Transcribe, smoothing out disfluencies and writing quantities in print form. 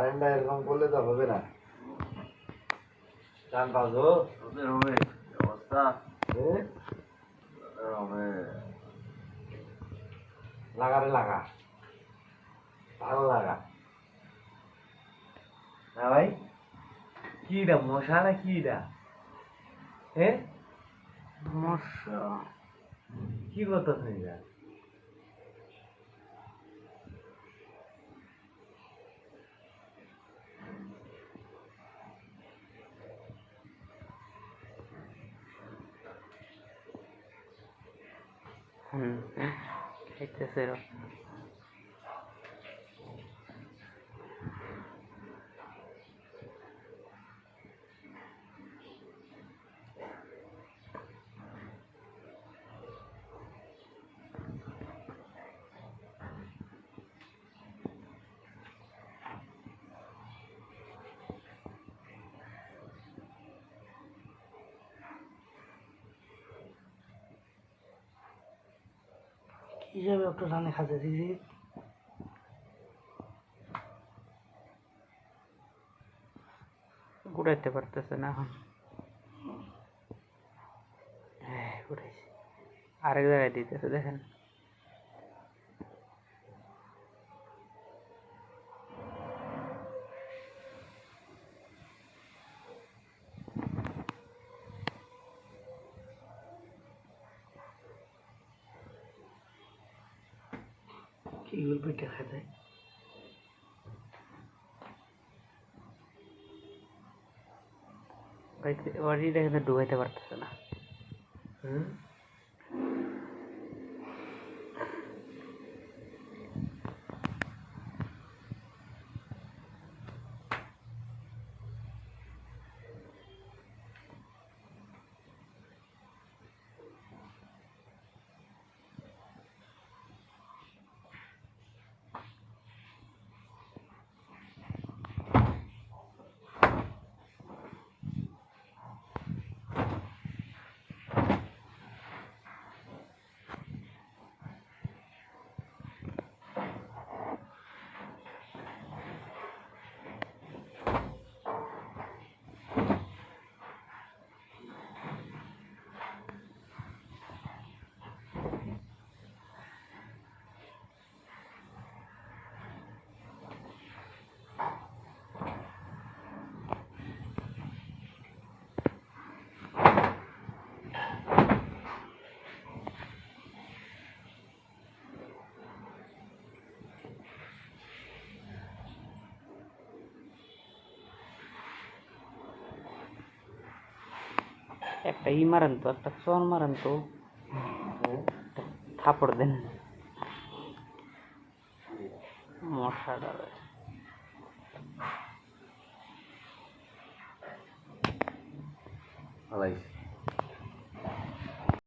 কারেন্টটা এরকম করলে তো হবে না। চান পাবো ওদের হবে অবস্থা হবে। লাগারে লাগা, ভালো লাগা না ভাই। কিটা মশা না কিটা? হ্যাঁ মশা কি করতেছেন এটা? খাইতেছে এরা। কি যাবে একটু রানে খাতে দিদি ঘুরাইতে পারতেছে না এখন। হ্যাঁ ঘুরাইছি, আরেক জায়গায় দিতেছে দেখেন। কি পেটে খাতে বাড়িটা কিন্তু ঢুকাইতে পারতেছে না। একটা ই মারেন তো, একটা চর মারেন তো, থাপড় দেন মশা ডালে। ভালো